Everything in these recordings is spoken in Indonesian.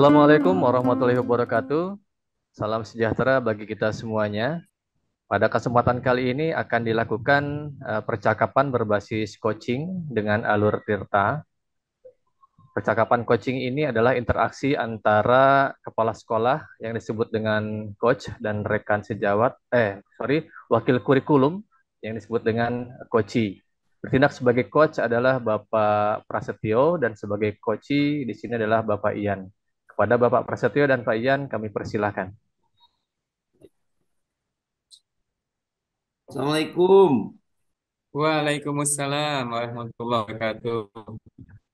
Assalamualaikum warahmatullahi wabarakatuh. Salam sejahtera bagi kita semuanya. Pada kesempatan kali ini akan dilakukan percakapan berbasis coaching dengan Alur Tirta. Percakapan coaching ini adalah interaksi antara kepala sekolah yang disebut dengan coach dan rekan sejawat, wakil kurikulum yang disebut dengan coachee. Bertindak sebagai coach adalah Bapak Prasetyo dan sebagai coachee di sini adalah Bapak Ian. Kepada Bapak Prasetyo dan Pak Ian kami persilahkan. Assalamualaikum. Waalaikumsalam warahmatullahi wabarakatuh.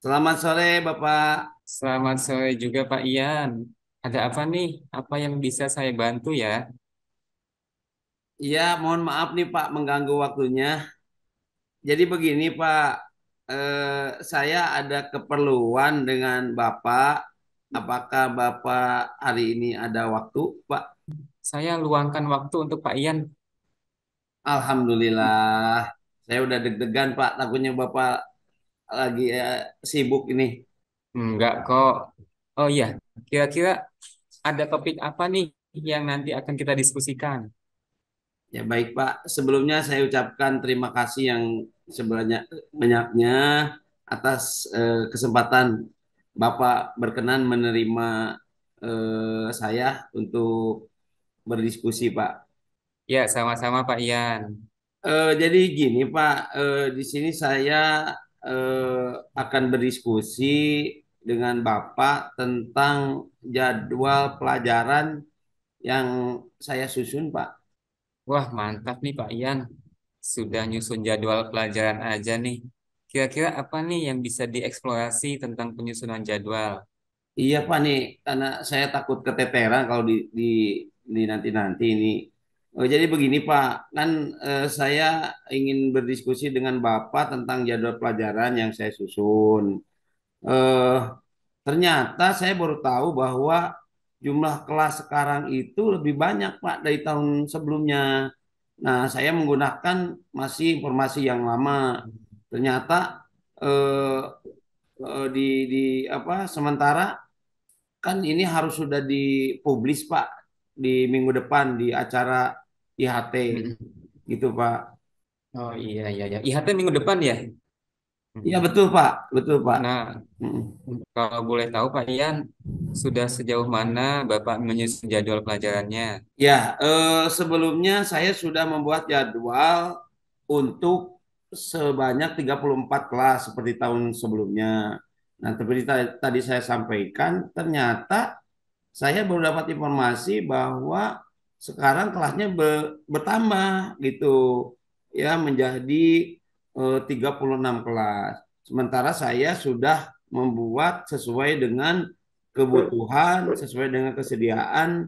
Selamat sore, Bapak. Selamat sore juga Pak Ian. Ada apa nih? Apa yang bisa saya bantu ya? Iya, mohon maaf nih Pak mengganggu waktunya. Jadi begini Pak, saya ada keperluan dengan Bapak. Apakah Bapak hari ini ada waktu, Pak? Saya luangkan waktu untuk Pak Ian. Alhamdulillah. Saya udah deg-degan Pak, takutnya Bapak lagi sibuk ini. Enggak kok. Oh iya, kira-kira ada topik apa nih yang nanti akan kita diskusikan? Ya baik Pak, sebelumnya saya ucapkan terima kasih yang sebenarnya banyaknya atas kesempatan Bapak berkenan menerima saya untuk berdiskusi Pak. Ya, sama-sama Pak Ian. Jadi gini Pak, di sini saya akan berdiskusi dengan Bapak tentang jadwal pelajaran yang saya susun Pak. Wah, mantap nih Pak Ian. Sudah nyusun jadwal pelajaran aja nih. Kira-kira apa nih yang bisa dieksplorasi tentang penyusunan jadwal? Iya Pak nih, karena saya takut keteteran kalau di nanti-nanti ini. Jadi begini Pak, kan saya ingin berdiskusi dengan Bapak tentang jadwal pelajaran yang saya susun. Eh, Ternyata saya baru tahu bahwa jumlah kelas sekarang itu lebih banyak Pak dari tahun sebelumnya. Nah, saya menggunakan masih informasi yang lama. Ternyata eh, di apa sementara kan ini harus sudah dipublis Pak di minggu depan di acara IHT gitu Pak. Oh iya iya ya. IHT minggu depan ya. Iya Mm. betul Pak. Nah, Mm. kalau boleh tahu Pak Ian, sudah sejauh mana Bapak menyusun jadwal pelajarannya? Ya, sebelumnya saya sudah membuat jadwal untuk sebanyak 34 kelas seperti tahun sebelumnya. Nah, seperti tadi saya sampaikan, ternyata saya baru dapat informasi bahwa sekarang kelasnya bertambah gitu ya menjadi 36 kelas. Sementara saya sudah membuat sesuai dengan kebutuhan, sesuai dengan kesediaan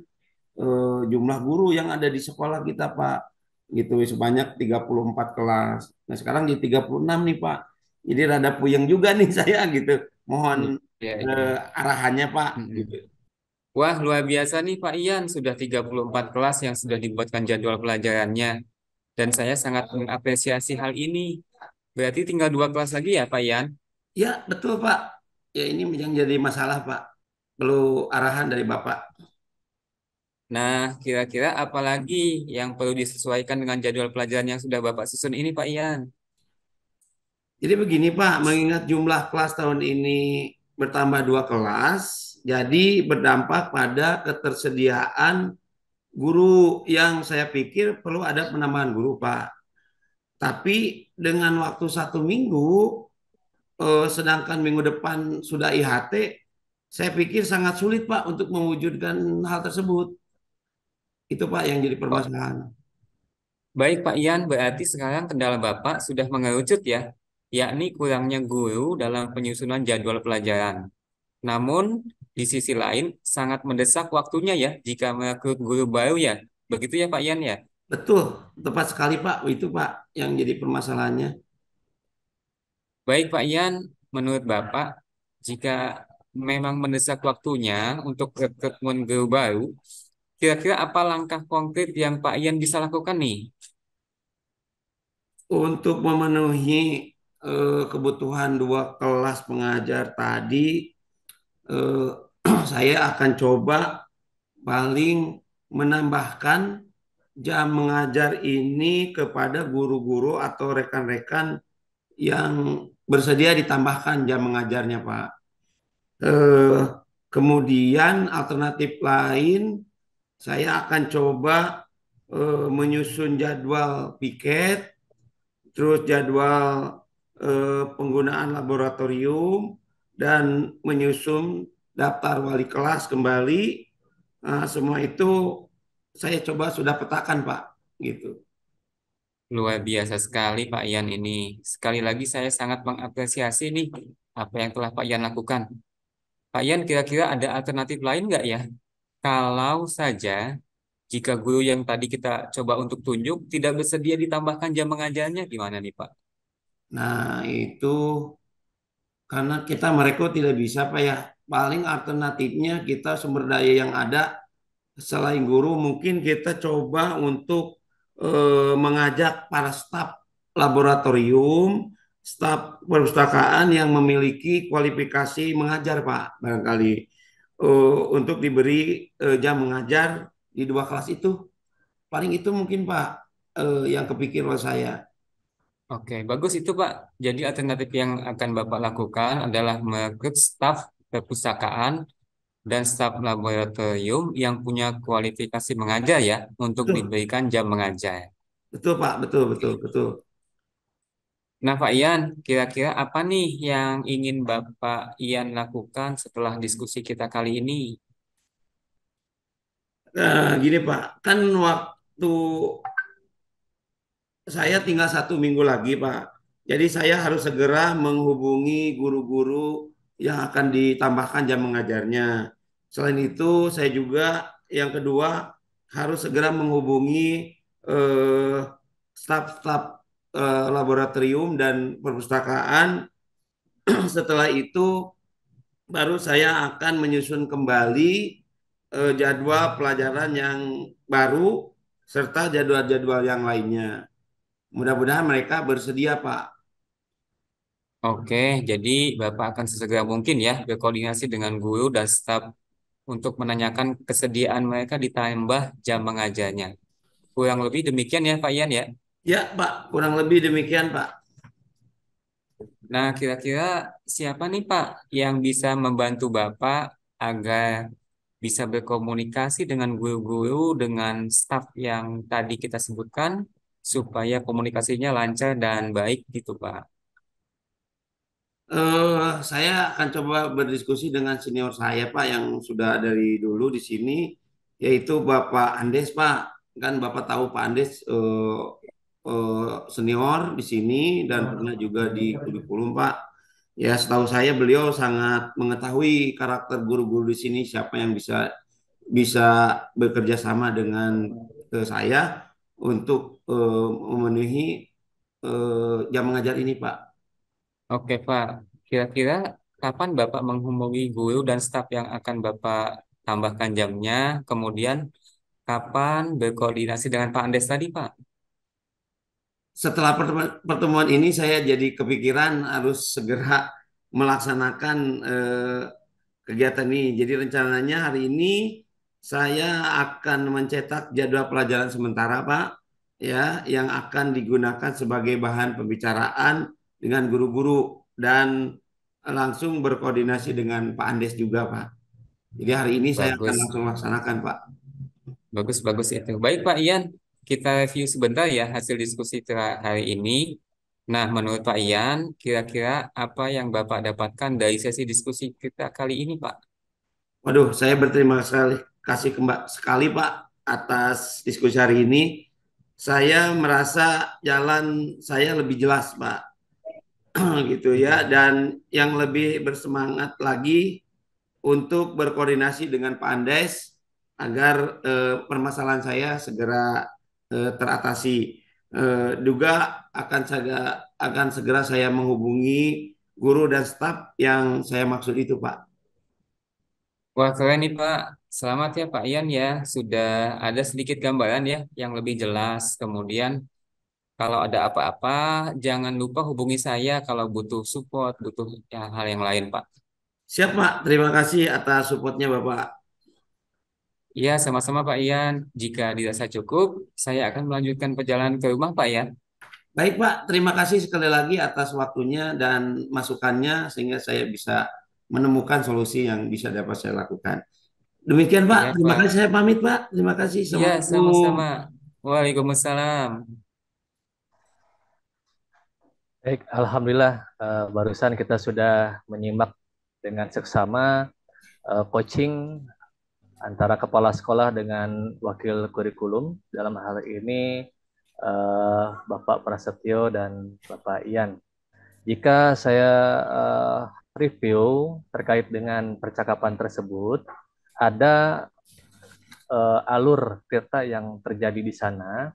jumlah guru yang ada di sekolah kita, Pak. Gitu sebanyak 34 kelas. Nah, sekarang di 36 nih, Pak. Jadi rada puyeng juga nih saya gitu. Mohon Iya, iya. arahannya, Pak, gitu. Mm-mm. Wah, luar biasa nih Pak Ian, sudah 34 kelas yang sudah dibuatkan jadwal pelajarannya. Dan saya sangat mengapresiasi hal ini. Berarti tinggal 2 kelas lagi ya Pak Ian? Ya, betul, Pak. Ya, ini yang jadi masalah, Pak. Perlu arahan dari Bapak. Nah, kira-kira apa lagi yang perlu disesuaikan dengan jadwal pelajaran yang sudah Bapak susun ini Pak Ian? Jadi begini, Pak, mengingat jumlah kelas tahun ini bertambah 2 kelas, jadi berdampak pada ketersediaan guru yang saya pikir perlu ada penambahan guru, Pak. Tapi dengan waktu 1 minggu, sedangkan minggu depan sudah IHT, saya pikir sangat sulit Pak untuk mewujudkan hal tersebut. Itu Pak yang jadi Oh, permasalahan. baik Pak Ian, berarti sekarang kendala Bapak sudah mengerucut ya, yakni kurangnya guru dalam penyusunan jadwal pelajaran. Namun, di sisi lain sangat mendesak waktunya ya jika merekrut guru baru ya. Begitu ya Pak Ian ya? Betul, tepat sekali Pak. Itu Pak yang jadi permasalahannya. Baik Pak Ian, menurut Bapak, jika memang mendesak waktunya untuk rekrutmen guru baru, kira-kira apa langkah konkret yang Pak Ian bisa lakukan nih? Untuk memenuhi kebutuhan 2 kelas pengajar tadi, saya akan coba paling menambahkan jam mengajar ini kepada guru-guru atau rekan-rekan yang bersedia ditambahkan jam mengajarnya, Pak. Eh, Kemudian alternatif lain, saya akan coba menyusun jadwal piket, terus jadwal penggunaan laboratorium, dan menyusun daftar wali kelas kembali. Semua itu saya coba sudah petakan, Pak. Gitu. Luar biasa sekali Pak Ian ini. Sekali lagi saya sangat mengapresiasi nih apa yang telah Pak Ian lakukan. Pak Ian kira-kira ada alternatif lain nggak ya? Kalau saja jika guru yang tadi kita coba untuk tunjuk tidak bersedia ditambahkan jam mengajarnya, gimana nih Pak? Nah, itu karena kita merekrut tidak bisa, Pak ya. Paling alternatifnya kita sumber daya yang ada selain guru mungkin kita coba untuk mengajak para staf laboratorium, staf perpustakaan yang memiliki kualifikasi mengajar, Pak, barangkali untuk diberi jam mengajar di dua kelas itu. Paling itu mungkin, Pak, yang kepikir oleh saya. Oke, bagus itu Pak. Jadi alternatif yang akan Bapak lakukan adalah merekrut staf perpustakaan dan staf laboratorium yang punya kualifikasi mengajar ya untuk Betul, diberikan jam mengajar. betul, Pak, betul, betul, betul. Nah, Pak Ian, kira-kira apa nih yang ingin Bapak Ian lakukan setelah diskusi kita kali ini? Gini, Pak, kan waktu saya tinggal 1 minggu lagi, Pak. Jadi saya harus segera menghubungi guru-guru yang akan ditambahkan jam mengajarnya. Selain itu, saya juga yang kedua harus segera menghubungi eh, staf-staf laboratorium dan perpustakaan. Setelah itu, baru saya akan menyusun kembali jadwal pelajaran yang baru serta jadwal-jadwal yang lainnya. Mudah-mudahan mereka bersedia, Pak. Oke, jadi Bapak akan sesegera mungkin ya berkoordinasi dengan guru dan staf untuk menanyakan kesediaan mereka ditambah jam mengajarnya. Kurang lebih demikian ya, Pak Ian ya. Ya, Pak, kurang lebih demikian, Pak. Nah, kira-kira siapa nih Pak yang bisa membantu Bapak agar bisa berkomunikasi dengan guru-guru, dengan staf yang tadi kita sebutkan, supaya komunikasinya lancar dan baik gitu Pak. Saya akan coba berdiskusi dengan senior saya, Pak, yang sudah dari dulu di sini, yaitu Bapak Andes, Pak. Kan Bapak tahu Pak Andes senior di sini dan pernah juga di kurikulum, Pak. Ya, setahu saya beliau sangat mengetahui karakter guru-guru di sini, siapa yang bisa bisa bekerja sama dengan saya untuk memenuhi jam mengajar ini, Pak. Oke Pak, kira-kira kapan Bapak menghubungi guru dan staf yang akan Bapak tambahkan jamnya, kemudian kapan berkoordinasi dengan Pak Andes tadi Pak? Setelah pertemuan ini saya jadi kepikiran harus segera melaksanakan kegiatan ini. Jadi rencananya hari ini saya akan mencetak jadwal pelajaran sementara, Pak, ya, yang akan digunakan sebagai bahan pembicaraan dengan guru-guru dan langsung berkoordinasi dengan Pak Andes juga, Pak. Jadi hari ini saya akan Bagus. langsung laksanakan, Pak. Bagus, bagus itu. Baik, Pak Ian, kita review sebentar ya hasil diskusi hari ini. Nah, menurut Pak Ian, kira-kira apa yang Bapak dapatkan dari sesi diskusi kita kali ini, Pak? Waduh, saya berterima kasih sekali, Pak, atas diskusi hari ini. Saya merasa jalan saya lebih jelas, Pak, gitu ya. Dan yang lebih bersemangat lagi untuk berkoordinasi dengan Pak Andes agar permasalahan saya segera teratasi. Juga akan segera saya menghubungi guru dan staf yang saya maksud itu, Pak. Wah, keren nih, Pak. Selamat ya, Pak Ian ya. Sudah ada sedikit gambaran ya yang lebih jelas. Kemudian, kalau ada apa-apa, jangan lupa hubungi saya kalau butuh support, butuh hal yang lain, Pak. Siap, Pak. Terima kasih atas supportnya, Bapak. Iya, sama-sama Pak Ian. Jika dirasa cukup, saya akan melanjutkan perjalanan ke rumah Pak Ian. Baik, Pak. Terima kasih sekali lagi atas waktunya dan masukannya sehingga saya bisa menemukan solusi yang bisa dapat saya lakukan. Demikian, Pak. Iya Terima kasih. Pak. Saya pamit, Pak. Terima kasih. Iya, Assalamualaikum. sama-sama. Waalaikumsalam. Baik, Alhamdulillah barusan kita sudah menyimak dengan seksama coaching antara kepala sekolah dengan wakil kurikulum. Dalam hal ini Bapak Prasetyo dan Bapak Ian. Jika saya uh, review terkait dengan percakapan tersebut, ada alur cerita yang terjadi di sana,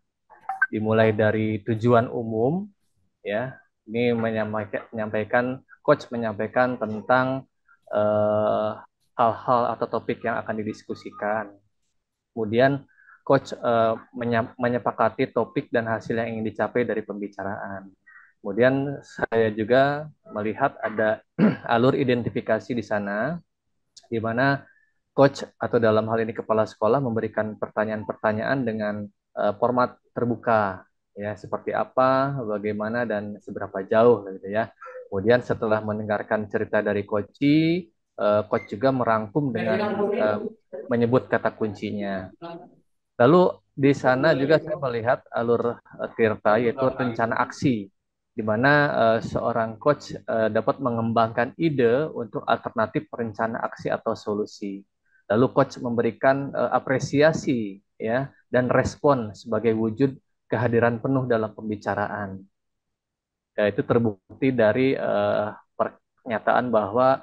dimulai dari tujuan umum, ya. Ini menyampaikan coach menyampaikan tentang hal-hal atau topik yang akan didiskusikan. Kemudian coach menyepakati topik dan hasil yang ingin dicapai dari pembicaraan. Kemudian saya juga melihat ada alur identifikasi di sana, di mana coach atau dalam hal ini kepala sekolah memberikan pertanyaan-pertanyaan dengan format terbuka, ya seperti apa, bagaimana dan seberapa jauh, gitu ya. Kemudian setelah mendengarkan cerita dari coach juga merangkum dengan menyebut kata kuncinya. Lalu di sana juga saya melihat alur Tirta yaitu rencana aksi, di mana seorang coach dapat mengembangkan ide untuk alternatif rencana aksi atau solusi. Lalu coach memberikan apresiasi, ya, dan respon sebagai wujud kehadiran penuh dalam pembicaraan. Ya, itu terbukti dari pernyataan bahwa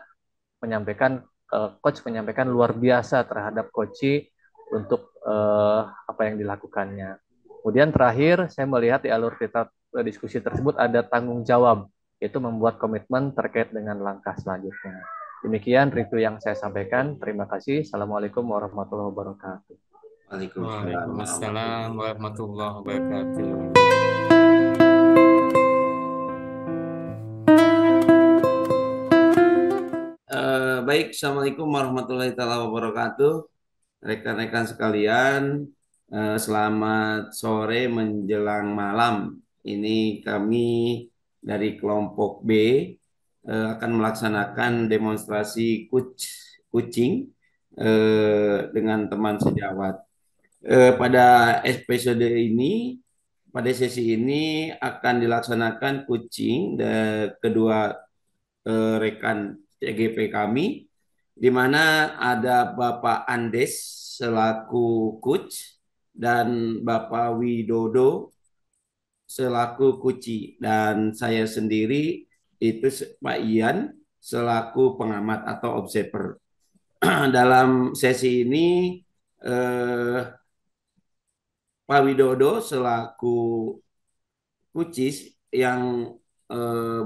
coach menyampaikan luar biasa terhadap coach untuk apa yang dilakukannya. Kemudian terakhir saya melihat di alur kita diskusi tersebut ada tanggung jawab, yaitu membuat komitmen terkait dengan langkah selanjutnya. Demikian review yang saya sampaikan. Terima kasih. Assalamualaikum warahmatullahi wabarakatuh. Waalaikumsalam Waalaikumsalam warahmatullahi warahmatullahi wabarakatuh. Baik, Assalamualaikum warahmatullahi wabarakatuh. Rekan-rekan sekalian, selamat sore menjelang malam. Ini kami dari kelompok B akan melaksanakan demonstrasi kucing dengan teman sejawat. Pada episode ini, pada sesi ini akan dilaksanakan kucing kedua rekan CGP kami, di mana ada Bapak Andes selaku coach dan Bapak Widodo selaku kuci, dan saya sendiri itu Pak Ian selaku pengamat atau observer. Dalam sesi ini Pak Widodo selaku kucis yang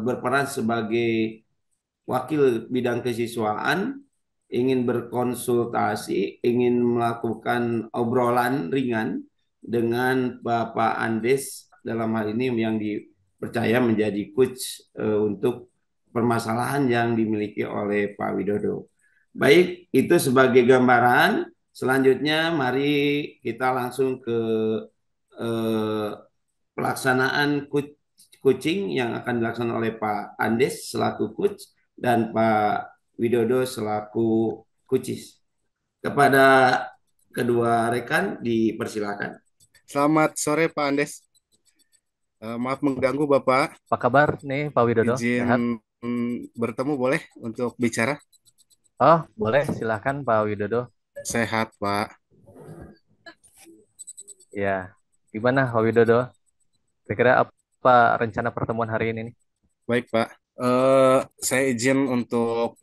berperan sebagai wakil bidang kesiswaan ingin berkonsultasi, ingin melakukan obrolan ringan dengan Bapak Andes dalam hal ini yang dipercaya menjadi coach untuk permasalahan yang dimiliki oleh Pak Widodo. Baik, itu sebagai gambaran. Selanjutnya mari kita langsung ke eh, pelaksanaan coaching yang akan dilaksanakan oleh Pak Andes selaku coach dan Pak Widodo selaku coaches. Kepada kedua rekan dipersilakan. Selamat sore Pak Andes. Maaf mengganggu Bapak. Apa kabar nih Pak Widodo? Izin Sehat? bertemu boleh untuk bicara? Oh, boleh. Silahkan Pak Widodo. Sehat Pak. Ya, gimana Pak Widodo? Kira-kira apa rencana pertemuan hari ini nih? Baik Pak. Saya izin untuk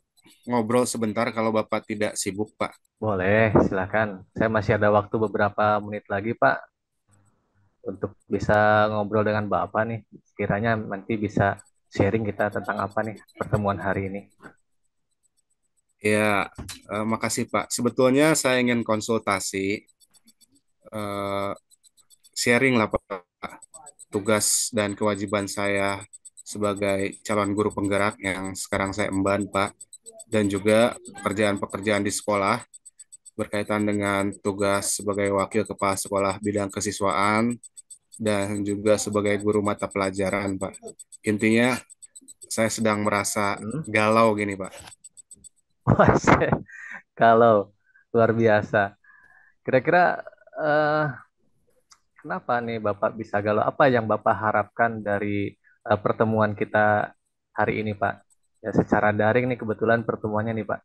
ngobrol sebentar kalau Bapak tidak sibuk Pak. Boleh, silahkan. Saya masih ada waktu beberapa menit lagi Pak untuk bisa ngobrol dengan Bapak nih. Sekiranya nanti bisa sharing kita tentang apa nih pertemuan hari ini. Ya, makasih Pak. Sebetulnya saya ingin konsultasi, eh, sharing lah Pak, tugas dan kewajiban saya sebagai calon guru penggerak yang sekarang saya emban Pak. dan juga pekerjaan-pekerjaan di sekolah berkaitan dengan tugas sebagai wakil kepala sekolah bidang kesiswaan dan juga sebagai guru mata pelajaran, Pak. Intinya saya sedang merasa Hmm? galau gini, Pak. Wah, kalau luar biasa. Kira-kira eh, kenapa nih Bapak bisa galau? Apa yang Bapak harapkan dari pertemuan kita hari ini, Pak? Ya, secara daring nih kebetulan pertemuannya nih, Pak.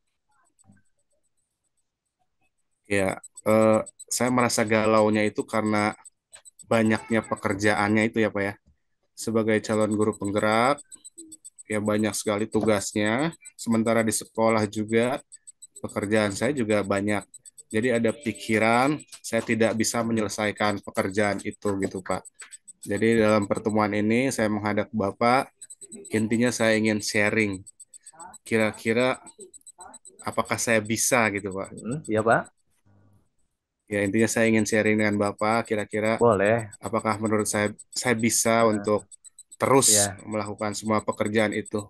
Ya, eh, saya merasa galaunya itu karena banyaknya pekerjaannya itu ya, Pak ya. Sebagai calon guru penggerak, ya banyak sekali tugasnya. Sementara di sekolah juga pekerjaan saya juga banyak. Jadi ada pikiran saya tidak bisa Hmm. menyelesaikan pekerjaan itu gitu, Pak. Jadi dalam pertemuan ini saya menghadap Bapak, intinya saya ingin sharing. Kira-kira apakah saya bisa gitu, Pak. Ya, Pak. Ya intinya saya ingin sharing dengan Bapak, kira-kira Boleh. apakah menurut saya bisa untuk Eh, terus ya, melakukan semua pekerjaan itu.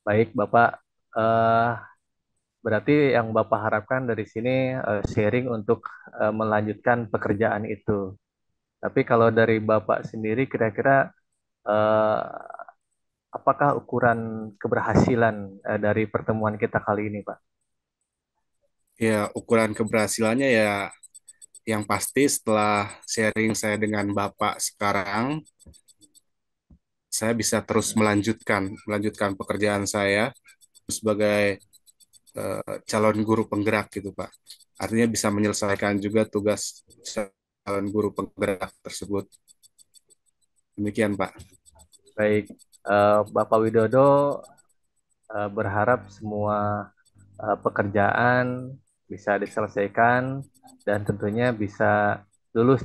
baik, Bapak. eh Berarti yang Bapak harapkan dari sini sharing untuk melanjutkan pekerjaan itu. Tapi kalau dari Bapak sendiri, kira-kira eh, apakah ukuran keberhasilan dari pertemuan kita kali ini, Pak? Ya ukuran keberhasilannya ya yang pasti setelah sharing saya dengan Bapak sekarang, saya bisa terus melanjutkan pekerjaan saya sebagai calon guru penggerak gitu Pak. Artinya bisa menyelesaikan juga tugas calon guru penggerak tersebut. Demikian Pak. Baik, Bapak Widodo berharap semua pekerjaan bisa diselesaikan dan tentunya bisa lulus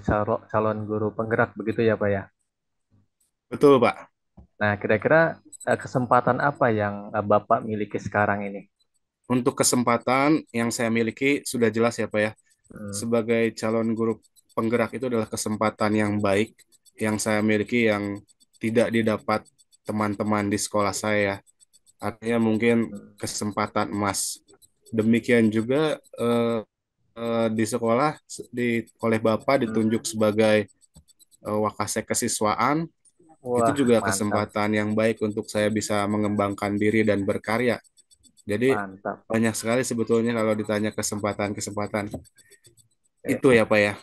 calon guru penggerak begitu ya, Pak ya. Betul Pak. Nah, kira-kira kesempatan apa yang Bapak miliki sekarang ini? Untuk kesempatan yang saya miliki sudah jelas ya Pak ya. Hmm, Sebagai calon guru penggerak itu adalah kesempatan yang baik yang saya miliki yang tidak didapat teman-teman di sekolah saya. Artinya mungkin hmm, kesempatan emas. Demikian juga di sekolah oleh Bapak hmm. ditunjuk sebagai wakasek kesiswaan. Itu Wah, juga mantap, kesempatan yang baik untuk saya bisa mengembangkan diri dan berkarya. Jadi mantap. banyak sekali sebetulnya kalau ditanya kesempatan-kesempatan. Itu Eh, ya Pak ya.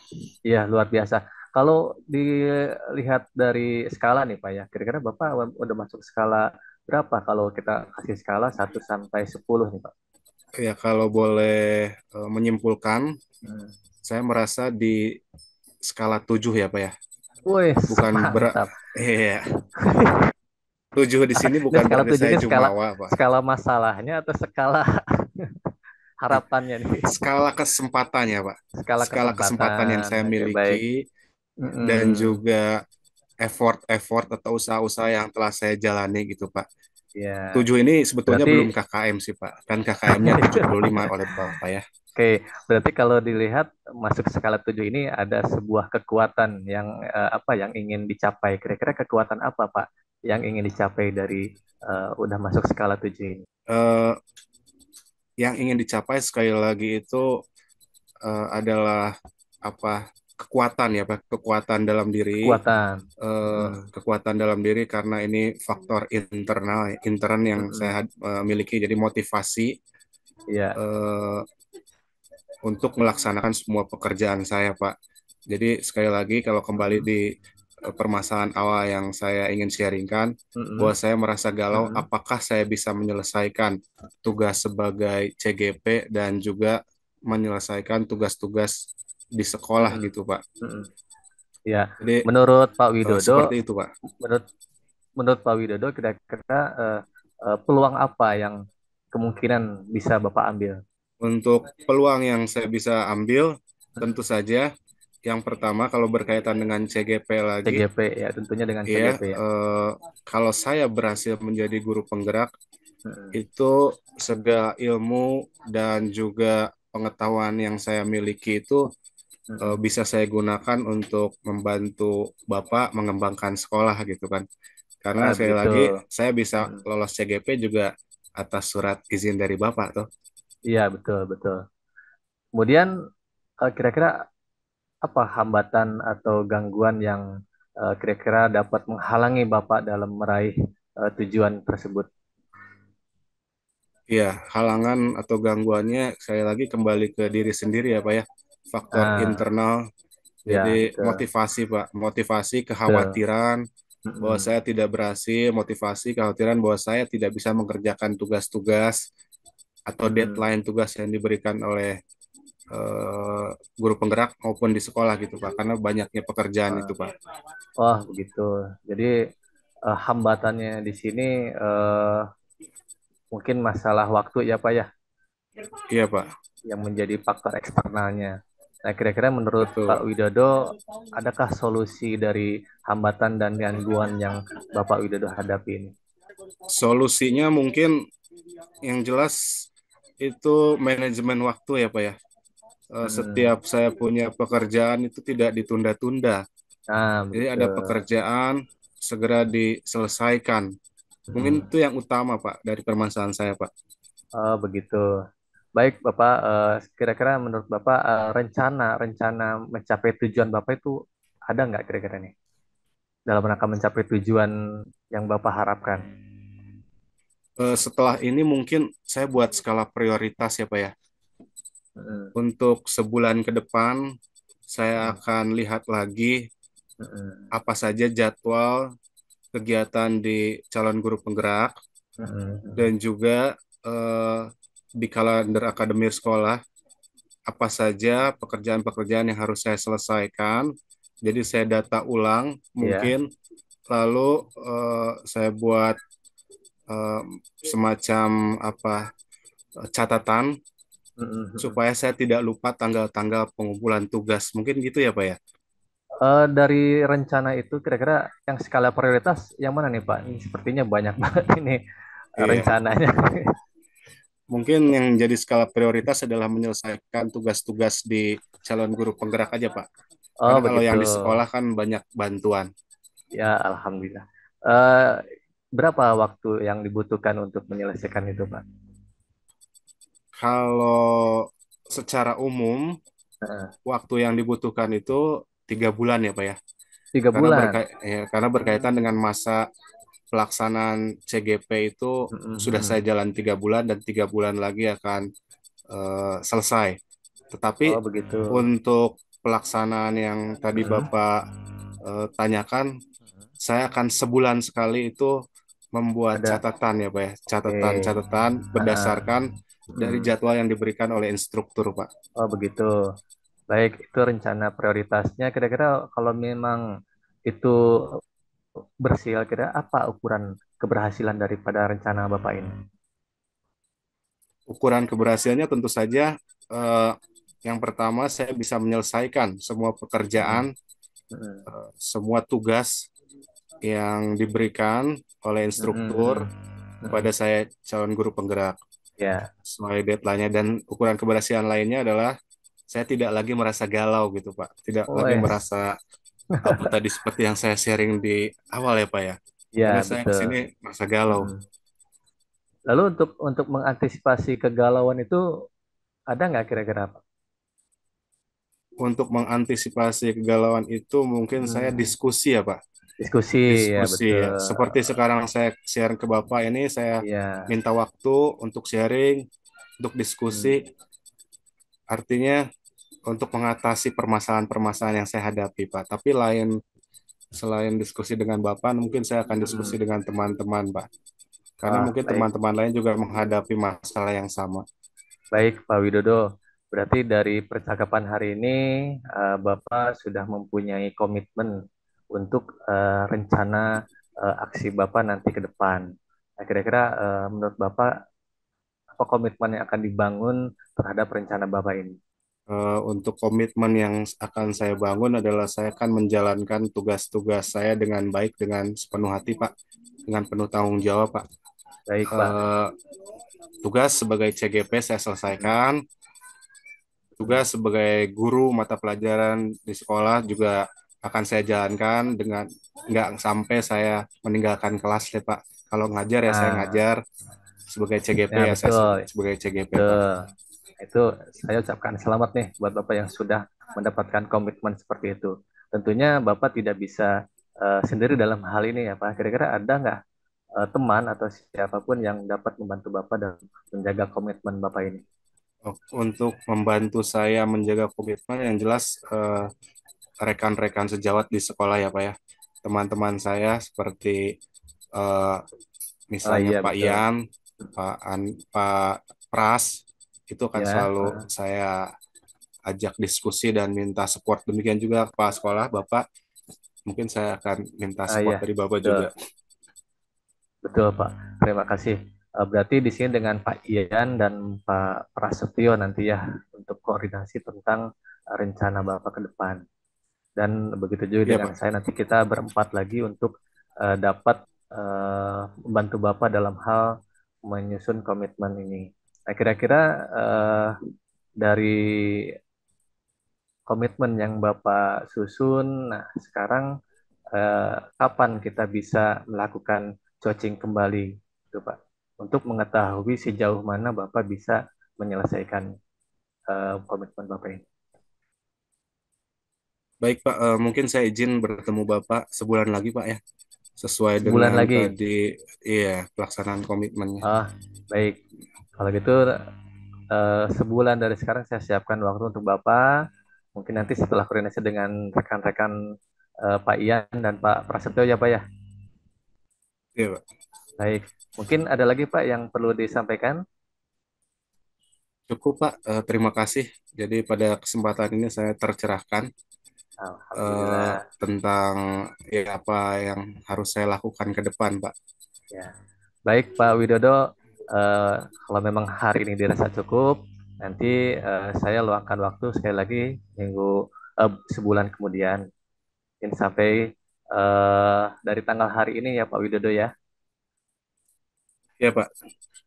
Iya, luar biasa. Kalau dilihat dari skala nih, Pak ya, kira-kira Bapak udah masuk skala berapa kalau kita kasih skala 1 sampai 10 nih, Pak? Ya kalau boleh menyimpulkan, Hmm. saya merasa di skala 7 ya Pak ya. Wih, Bukan mantap. iya, 7 di sini Ini bukan skala berarti 7 saya ini skala jumawa Pak. skala masalahnya atau skala harapannya nih? Skala kesempatannya Pak. Skala Skala kesempatan yang kesempatan. saya Oke, baik. miliki dan Mm-mm. juga effort-effort atau usaha-usaha yang telah saya jalani gitu Pak. Ya, 7 ini sebetulnya berarti belum KKM sih Pak. Kan KKM-nya 75 oleh Bapak ya. oke, berarti kalau dilihat masuk skala 7 ini ada sebuah kekuatan yang apa yang ingin dicapai. Kira-kira kekuatan apa, Pak, yang ingin dicapai dari udah masuk skala 7 ini? Eh, yang ingin dicapai sekali lagi itu adalah apa kekuatan ya Pak, kekuatan dalam diri, Kekuatan. Mm-mm. kekuatan dalam diri karena ini faktor intern yang Mm-mm. saya miliki jadi motivasi Iya. eh, untuk melaksanakan semua pekerjaan saya Pak. Jadi sekali lagi kalau kembali Mm-mm. di permasalahan awal yang saya ingin sharingkan bahwa Mm-mm. saya merasa galau Mm-mm. apakah saya bisa menyelesaikan tugas sebagai CGP dan juga menyelesaikan tugas-tugas di sekolah Mm-mm. gitu Pak. Mm-mm. Ya, Jadi menurut Pak Widodo, seperti itu Pak. menurut menurut Pak Widodo, kira-kira peluang apa yang kemungkinan bisa Bapak ambil? Untuk peluang yang saya bisa ambil, tentu saja yang pertama kalau berkaitan dengan CGP lagi, CGP ya, tentunya dengan ya CGP ya. kalau saya berhasil menjadi guru penggerak, Mm-mm. itu segala ilmu dan juga pengetahuan yang saya miliki itu Mm-mm. bisa saya gunakan untuk membantu Bapak mengembangkan sekolah gitu kan. Karena sekali Begitu. lagi saya bisa Mm-mm. lolos CGP juga atas surat izin dari Bapak toh. Iya, betul, betul. Kemudian kira-kira apa hambatan atau gangguan yang kira-kira dapat menghalangi Bapak dalam meraih tujuan tersebut? Iya, halangan atau gangguannya saya lagi kembali ke diri sendiri ya Pak ya. Faktor Nah, internal. Jadi ya, betul. motivasi Pak, motivasi Betul. kekhawatiran bahwa Mm-mm. saya tidak berhasil, motivasi kekhawatiran bahwa saya tidak bisa mengerjakan tugas-tugas atau Mm-mm. deadline tugas yang diberikan oleh eh, guru penggerak maupun di sekolah gitu Pak, karena banyaknya pekerjaan itu Ah, Pak. wah, begitu. Jadi hambatannya di sini mungkin masalah waktu ya Pak ya, Iya Pak, yang menjadi faktor eksternalnya. Nah, kira-kira menurut Pak betul. Widodo, adakah solusi dari hambatan dan gangguan yang Bapak Widodo hadapi ini? Solusinya mungkin yang jelas itu manajemen waktu ya Pak ya. Hmm. Setiap saya punya pekerjaan itu tidak ditunda-tunda. Nah, Jadi begitu. ada pekerjaan segera diselesaikan. Mungkin Hmm. itu yang utama Pak dari permasalahan saya Pak. Oh, begitu. Baik, Bapak, kira-kira menurut Bapak rencana mencapai tujuan Bapak itu ada nggak kira-kira nih dalam rangka mencapai tujuan yang Bapak harapkan? Setelah ini mungkin saya buat skala prioritas ya Pak ya. Hmm. Untuk sebulan ke depan saya Hmm. akan lihat lagi Hmm. apa saja jadwal kegiatan di calon guru penggerak Hmm. dan juga eh, di kalender akademik sekolah apa saja pekerjaan-pekerjaan yang harus saya selesaikan. Jadi saya data ulang Ya. mungkin lalu saya buat eh, semacam apa catatan Hmm. supaya saya tidak lupa tanggal-tanggal pengumpulan tugas. Mungkin gitu ya, Pak ya. Dari rencana itu kira-kira yang skala prioritas yang mana nih Pak? Ini sepertinya banyak banget ini Iya. rencananya. Mungkin yang jadi skala prioritas adalah menyelesaikan tugas-tugas di calon guru penggerak aja, Pak. Oh, Karena kalau begitu. yang di sekolah kan banyak bantuan. Ya, alhamdulillah. Eh, berapa waktu yang dibutuhkan untuk menyelesaikan itu, Pak? Kalau secara umum, Heeh. waktu yang dibutuhkan itu 3 bulan ya, Pak ya. Tiga bulan. Karena berkaitan Hmm. dengan masa pelaksanaan CGP itu sudah saya Mm-mm. jalan 3 bulan dan 3 bulan lagi akan selesai. Tetapi Oh, begitu. untuk pelaksanaan yang tadi Mm-mm. Bapak tanyakan, saya akan sebulan sekali itu membuat Ada. catatan ya Pak ya, Oke. catatan-catatan Heeh. berdasarkan dari Mm. jadwal yang diberikan oleh instruktur Pak. Oh, begitu. Baik, itu rencana prioritasnya. Kira-kira kalau memang itu berhasil, kira apa ukuran keberhasilan daripada rencana Bapak ini? Ukuran keberhasilannya tentu saja eh, yang pertama saya bisa menyelesaikan semua Mm-mm. pekerjaan, Mm-mm. semua tugas yang diberikan oleh instruktur Mm-mm. kepada Mm-mm. saya calon guru penggerak Ya. sesuai deadline-nya dan ukuran keberhasilan lainnya adalah saya tidak lagi merasa galau gitu Pak. Tidak lagi Wes. merasa apa tadi seperti yang saya sharing di awal ya Pak ya. Karena Ya, saya betul. kesini merasa galau. Mm-mm. Lalu untuk mengantisipasi kegalauan itu ada nggak kira-kira Pak? Untuk mengantisipasi kegalauan itu mungkin saya Hmm, diskusi ya Pak. diskusi ya Diskusi betul. ya. Seperti sekarang saya share ke Bapak ini saya Ya. minta waktu untuk sharing, untuk diskusi. Hmm. Artinya untuk mengatasi permasalahan-permasalahan yang saya hadapi, Pak. Tapi selain diskusi dengan Bapak, mungkin saya akan diskusi Hmm. dengan teman-teman, Pak. Karena Wah, mungkin baik. teman-teman lain juga menghadapi masalah yang sama. Baik Pak Widodo. Berarti dari percakapan hari ini Bapak sudah mempunyai komitmen untuk rencana aksi Bapak nanti ke depan. Nah, kira-kira menurut Bapak apa komitmen yang akan dibangun terhadap rencana Bapak ini? Untuk komitmen yang akan saya bangun adalah saya akan menjalankan tugas-tugas saya dengan baik, dengan sepenuh hati, Pak. Dengan penuh tanggung jawab, Pak. Baik Pak. Eh, Tugas sebagai CGP saya Hmm. selesaikan. Hmm. Tugas sebagai guru mata pelajaran di sekolah juga akan saya jalankan dengan nggak sampai saya meninggalkan kelas ya Pak. Kalau ngajar ya saya Nah, ngajar sebagai CGP Ya, ya, saya betul. sebagai CGP, Pak. Betul. Itu saya ucapkan selamat nih buat Bapak yang sudah mendapatkan komitmen seperti itu. Tentunya Bapak tidak bisa sendiri dalam hal ini ya Pak. Kira-kira ada nggak teman atau siapapun yang dapat membantu Bapak dalam menjaga komitmen Bapak ini? Untuk membantu saya menjaga komitmen, yang jelas rekan-rekan sejawat di sekolah ya Pak ya. Teman-teman saya seperti eh, Oh misalnya iya Pak betul. Ian, Pak Pras, itu akan Ya, selalu saya ajak diskusi dan minta support. Demikian juga Pak Sekolah, Bapak, mungkin saya akan minta support iya dari Bapak betul. juga. Betul Pak. Terima kasih. Berarti di sini dengan Pak Ian dan Pak Prasetyo nanti ya untuk koordinasi tentang rencana Bapak ke depan. Dan begitu juga Iya dengan Pak. saya nanti kita berempat lagi untuk dapat membantu Bapak dalam hal menyusun komitmen ini. Nah, kira-kira dari komitmen yang Bapak susun, nah sekarang kapan kita bisa melakukan coaching kembali, itu Pak, untuk mengetahui sejauh mana Bapak bisa menyelesaikan komitmen Bapak ini. Baik Pak, mungkin saya izin bertemu Bapak sebulan lagi Pak ya, sesuai Sebulan dengan lagi. tadi iya pelaksanaan komitmennya. Ah, baik. Kalau gitu sebulan dari sekarang saya siapkan waktu untuk Bapak. Mungkin nanti setelah koordinasi dengan rekan-rekan Pak Ian dan Pak Prasetyo ya Pak ya. Iya Pak. Baik. Mungkin ada lagi Pak yang perlu disampaikan? Cukup Pak, terima kasih. Jadi pada kesempatan ini saya tercerahkan Alhamdulillah. tentang ya apa yang harus saya lakukan ke depan Pak. Ya. Baik Pak Widodo, kalau memang hari ini dirasa cukup, nanti saya luangkan waktu sekali lagi sebulan kemudian, mungkin sampai dari tanggal hari ini ya Pak Widodo ya. Iya Pak,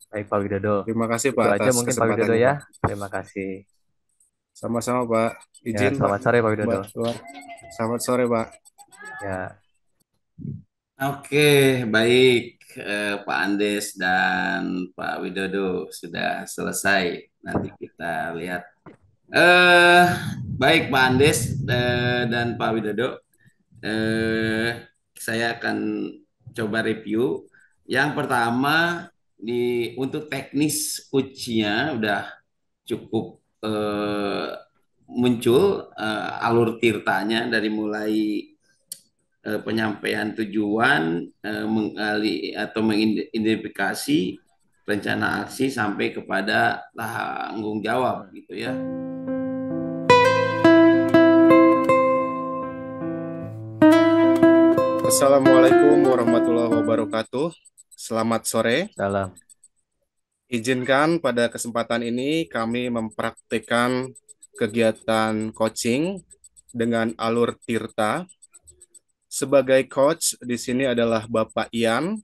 Baik Pak Widodo, terima kasih itu Pak aja atas mungkin Pak Widodo kesempatannya ya. Pak. Terima kasih. Sama-sama Pak. Ya, Izin Pak, selamat sore Pak Widodo. Mbak Luar. Selamat sore Pak. Ya, Oke, baik Pak Andes dan Pak Widodo sudah selesai. Nanti kita lihat. Eh, baik Pak Andes dan Pak Widodo. Eh, saya akan coba review. Yang pertama untuk teknis ujinya udah cukup muncul alur tirtanya dari mulai penyampaian tujuan, mengali atau mengidentifikasi rencana aksi sampai kepada tanggung jawab gitu ya. Assalamualaikum warahmatullahi wabarakatuh. Selamat sore. salam. Izinkan pada kesempatan ini kami mempraktikkan kegiatan coaching dengan alur Tirta. Sebagai coach di sini adalah Bapak Ian,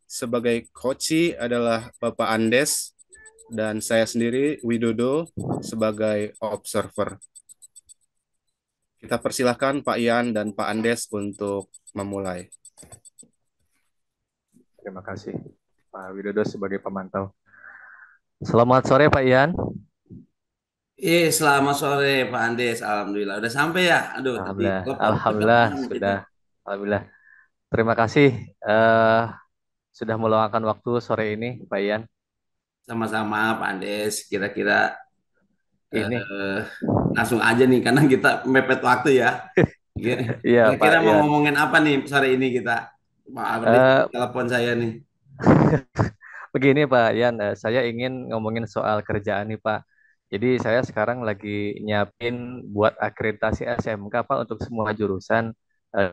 sebagai coachee adalah Bapak Andes, dan saya sendiri Widodo sebagai observer. Kita persilahkan Pak Ian dan Pak Andes untuk memulai. Terima kasih Pak Widodo sebagai pemantau. Selamat sore Pak Ian. Selamat sore Pak Andes. Alhamdulillah udah sampai ya. Aduh, tadi Alhamdulillah, telepon cepet Alhamdulillah banget itu. sudah. Alhamdulillah. Terima kasih eh, sudah meluangkan waktu sore ini, Pak Ian. Sama-sama Pak Andes. Kira-kira Ini, eh, langsung aja nih karena kita mepet waktu ya. iya Pak Kira-kira mau Ian. ngomongin apa nih sore ini kita? Pak Andes Eh, telepon saya nih. Begini Pak Ian, saya ingin ngomongin soal kerjaan nih Pak. Jadi saya sekarang lagi nyiapin buat akreditasi SMK Pak untuk semua jurusan. Eh,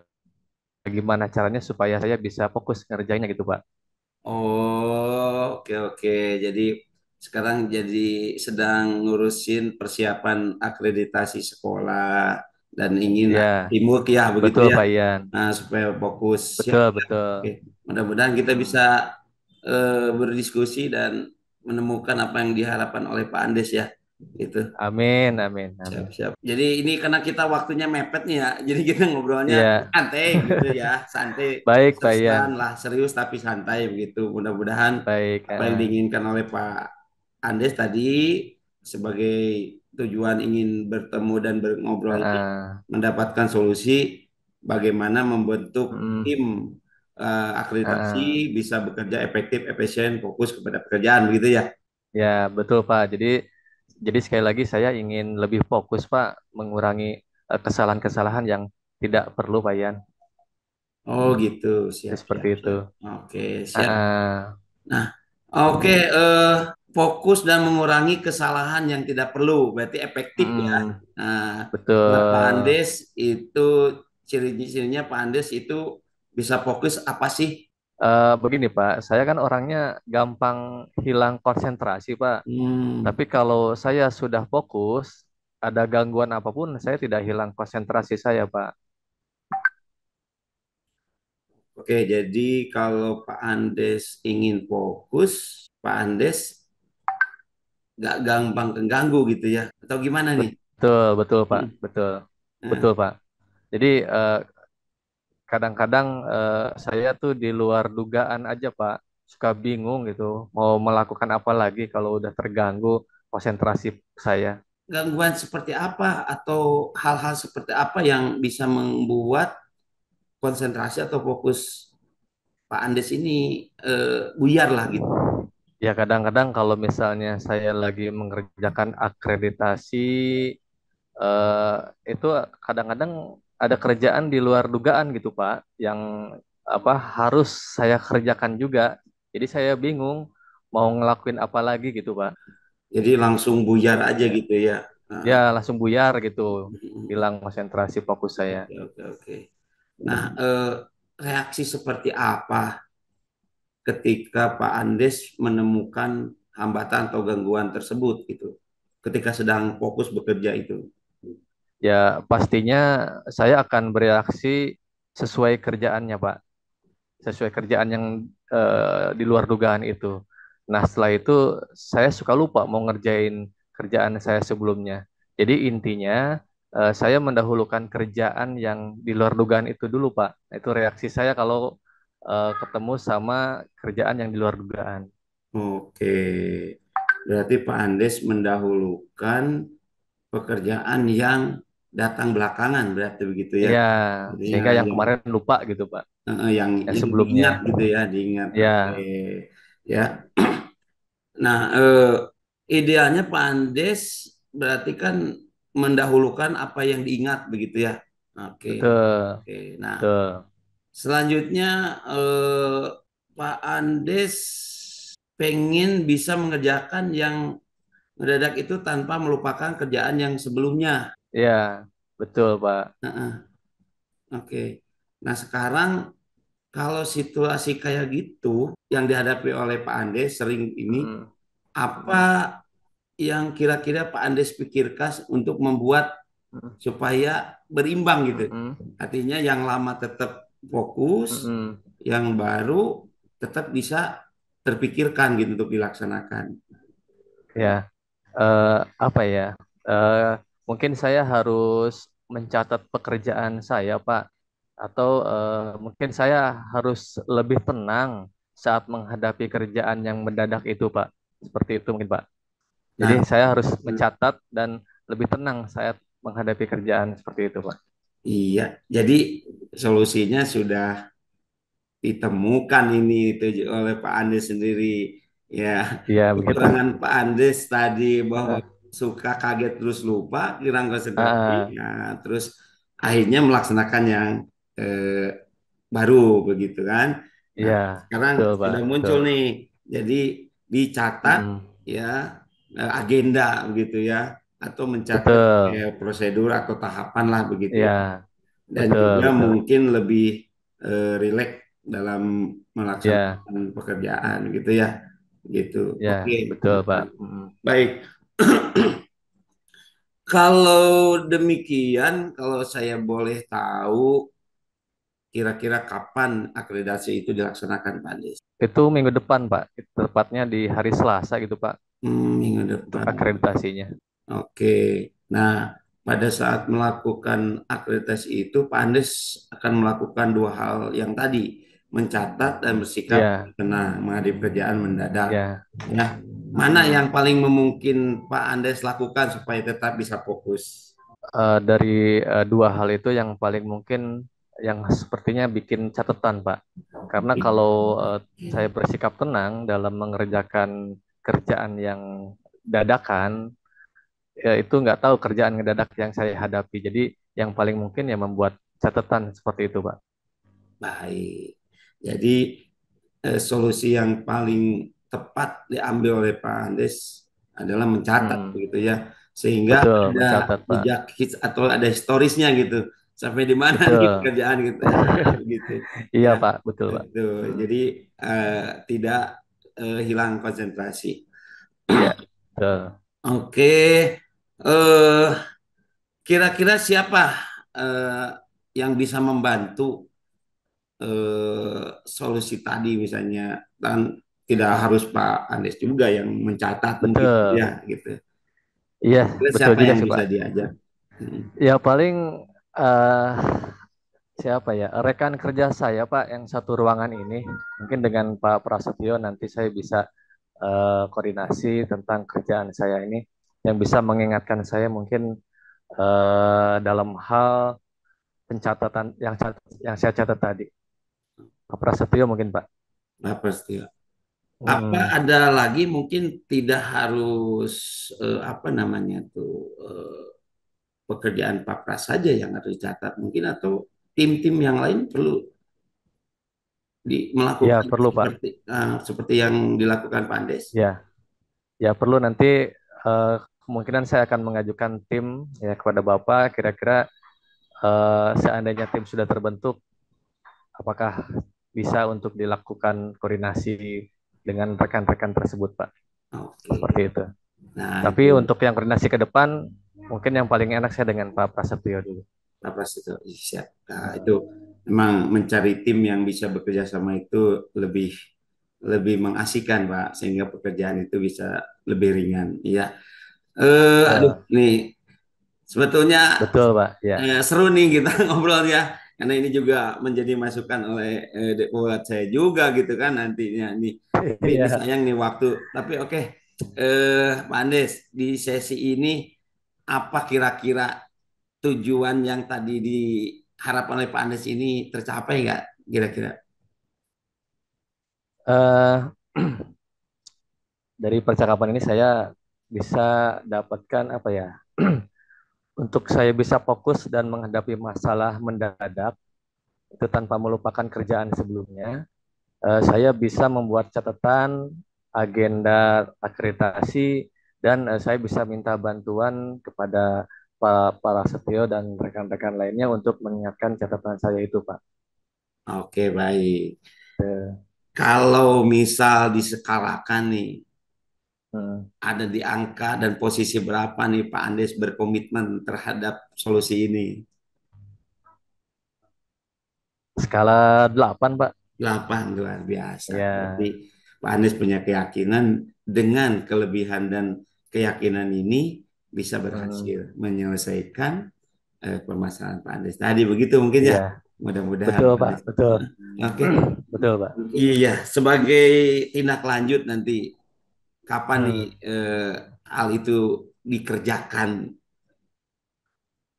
Gimana caranya supaya saya bisa fokus ngerjainnya gitu Pak? Oh, oke oke. Jadi sekarang jadi sedang ngurusin persiapan akreditasi sekolah dan ingin Ya, teamwork ya begitu betul ya. Pak Ian. Nah, supaya fokus. Siap, Betul, siap. Oke. betul. Mudah-mudahan kita bisa Hmm, berdiskusi dan menemukan apa yang diharapkan oleh Pak Andes ya. Gitu. Amin, amin, Siap, amin. siap. Jadi ini karena kita waktunya mepet nih ya, jadi kita ngobrolnya Iya, santai gitu ya, santai, baik Pak Ian. sersan lah, serius tapi santai begitu. Mudah-mudahan Baik. apa yang diinginkan oleh Pak Andes tadi sebagai tujuan ingin bertemu dan ngobrol ini Heeh. mendapatkan solusi bagaimana membentuk Mm, tim akreditasi heeh. bisa bekerja efektif, efisien, fokus kepada pekerjaan begitu ya. Ya, betul Pak. Jadi sekali lagi saya ingin lebih fokus Pak, mengurangi kesalahan-kesalahan yang tidak perlu Pak Ian. Oh gitu, Jadi siap, seperti siap, itu. siap. Oke, siap. Heeh. Nah, oke, fokus dan mengurangi kesalahan yang tidak perlu, berarti efektif ya. Mm, Nah, buat Pak betul. Andes itu ciri-cirinya Pak Andes itu bisa fokus apa sih? Begini Pak, saya kan orangnya gampang hilang konsentrasi Pak. Hmm, Tapi kalau saya sudah fokus, ada gangguan apapun, saya tidak hilang konsentrasi saya Pak. oke, jadi kalau Pak Andes ingin fokus, Pak Andes nggak gampang keganggu gitu ya, atau gimana nih? Betul, betul Pak, Hmm, betul, nah, betul Pak. Jadi kadang-kadang saya tuh di luar dugaan aja Pak, suka bingung gitu, mau melakukan apa lagi kalau udah terganggu konsentrasi saya. gangguan seperti apa atau hal-hal seperti apa yang bisa membuat konsentrasi atau fokus Pak Andes ini buyar lah gitu. Ya kadang-kadang kalau misalnya saya lagi mengerjakan akreditasi, eh, itu kadang-kadang ada kerjaan di luar dugaan gitu Pak, yang apa harus saya kerjakan juga. Jadi saya bingung mau ngelakuin apa lagi gitu Pak. Jadi langsung buyar aja Ya, gitu ya. ya Nah, langsung buyar gitu, hilang konsentrasi fokus saya. oke, oke, oke. Nah, reaksi seperti apa ketika Pak Andes menemukan hambatan atau gangguan tersebut gitu? Ketika sedang fokus bekerja itu. Ya pastinya saya akan bereaksi sesuai kerjaannya Pak, sesuai kerjaan yang di luar dugaan itu. Nah, setelah itu saya suka lupa mau ngerjain kerjaan saya sebelumnya. Jadi intinya saya mendahulukan kerjaan yang di luar dugaan itu dulu, Pak. Itu reaksi saya kalau ketemu sama kerjaan yang di luar dugaan. Oke. Berarti Pak Andes mendahulukan pekerjaan yang datang belakangan berarti begitu ya. Iya, Jadi sehingga yang kemarin lupa gitu, Pak. Yang yang sebelumnya. diingat gitu ya, diingat. Oke. Ya, Ya. Nah, idealnya Pak Andes berarti kan mendahulukan apa yang diingat begitu ya. Oke. betul, Oke. Nah, betul. selanjutnya Pak Andes pengen bisa mengerjakan yang mendadak itu tanpa melupakan kerjaan yang sebelumnya. Ya, betul, Pak. Nah, oke. Nah, sekarang kalau situasi kayak gitu yang dihadapi oleh Pak Andes sering ini, Mm, apa mm, yang kira-kira Pak Andes pikirkan untuk membuat mm, supaya berimbang gitu? mm, Artinya yang lama tetap fokus, mm, mm. yang baru tetap bisa terpikirkan gitu untuk dilaksanakan. Ya, apa ya? Eh, Mungkin saya harus mencatat pekerjaan saya, Pak. Atau mungkin saya harus lebih tenang saat menghadapi kerjaan yang mendadak itu, Pak. Seperti itu mungkin, Pak. Jadi Nah, saya harus mencatat dan lebih tenang saat menghadapi kerjaan seperti itu, Pak. iya. Jadi solusinya sudah ditemukan ini itu oleh Pak Andes sendiri. Ya, Iya, begitu. kekurangan Pak Andes tadi bahwa Eh, suka kaget terus lupa, kurang konsentrasi. ah, Ya, terus akhirnya melaksanakan yang eh, baru begitu kan. Nah, iya, sekarang betul, Pak. sudah Betul. muncul nih. Jadi dicatat Mm, ya agenda begitu ya atau mencatat betul. prosedur atau tahapan lah begitu Iya, ya. Dan betul, juga betul. mungkin lebih rileks dalam Ya, melaksanakan pekerjaan gitu ya. Gitu. ya, Oke. betul, Pak. Mm. Baik. Kalau demikian, kalau saya boleh tahu kira-kira kapan akreditasi itu dilaksanakan, Pak Des? Itu minggu depan, Pak. Tepatnya di hari Selasa gitu, Pak. Minggu untuk depan. akreditasinya. Oke. Nah, pada saat melakukan akreditasi itu, Pak Andes akan melakukan dua hal yang tadi, mencatat dan bersikap Ya, tenang menghadapi pekerjaan mendadak. ya. Ya, mana yang paling memungkin Pak Andes lakukan supaya tetap bisa fokus? Dari dua hal itu yang paling mungkin yang sepertinya bikin catatan, Pak. Karena kalau saya bersikap tenang dalam mengerjakan kerjaan yang dadakan, ya itu nggak tahu kerjaan ngedadak yang saya hadapi. Jadi yang paling mungkin ya membuat catatan seperti itu, Pak. Baik. Jadi solusi yang paling tepat diambil oleh Pak Andes adalah mencatat Hmm, begitu ya, sehingga betul, ada mencatat, Pak. jejak atau ada historisnya gitu, sampai di mana nih Betul. pekerjaan gitu ya, gitu Iya, ya. Pak, betul, Pak. Itu jadi tidak hilang konsentrasi. Iya, betul. Oke, eh kira-kira siapa eh, yang bisa membantu solusi tadi misalnya, dan tidak harus Pak Andes juga yang mencatat mungkin Betul. ya gitu. Iya, Kira betul siapa juga yang sih, bisa Pak. diajak? Hmm. Ya paling eh siapa ya? Rekan kerja saya, Pak, yang satu ruangan ini. Mungkin dengan Pak Prasetyo nanti saya bisa koordinasi tentang kerjaan saya ini yang bisa mengingatkan saya mungkin dalam hal pencatatan yang saya catat tadi. Pak Prasetyo mungkin, Pak. Nah, pasti. Apa Hmm. ada lagi mungkin tidak harus apa namanya tuh pekerjaan Pak Pras saja yang harus dicatat mungkin, atau tim-tim yang lain perlu Ya, melakukan perlu, Pak. seperti yang dilakukan Pak Andes. Ya, ya perlu nanti kemungkinan saya akan mengajukan tim ya kepada Bapak kira-kira seandainya tim sudah terbentuk, apakah bisa untuk dilakukan koordinasi dengan rekan-rekan tersebut, Pak? Oke. Seperti itu. Nah, Tapi itu untuk yang koordinasi ke depan, mungkin yang paling enak saya dengan Pak Prasetyo dulu. Pak Pras itu siap. Nah, itu memang mencari tim yang bisa bekerja sama itu lebih lebih mengasihkan, Pak, sehingga pekerjaan itu bisa lebih ringan. Ya, aduh, Eh, nih sebetulnya betul, Pak. Ya. seru nih kita ngobrol ya, karena ini juga menjadi masukan oleh buat saya juga gitu kan nantinya nih. Ini Iya. sayang nih waktu, tapi oke. Pak Andes, di sesi ini apa kira-kira tujuan yang tadi diharapkan oleh Pak Andes ini tercapai nggak kira-kira? Eh, dari percakapan ini saya bisa dapatkan apa ya? Untuk saya bisa fokus dan menghadapi masalah mendadak itu tanpa melupakan kerjaan sebelumnya. Saya bisa membuat catatan agenda akreditasi dan saya bisa minta bantuan kepada Pak Prasetyo dan rekan-rekan lainnya untuk mengingatkan catatan saya itu, Pak. Oke, baik. Eh, Kalau misal disekalakan nih, hmm. ada di angka dan posisi berapa nih Pak Andes berkomitmen terhadap solusi ini? Skala 8, Pak. 8, luar biasa. Berarti Ya, Pak Anies punya keyakinan dengan kelebihan dan keyakinan ini bisa hmm. berhasil menyelesaikan permasalahan Pak Anies. Tadi begitu mungkin ya. Iya, Mudah-mudahan betul, Pak Pak. Anies. Betul. Oke. Betul, Pak. Iya, sebagai tindak lanjut nanti kapan nih Hmm. hal itu dikerjakan?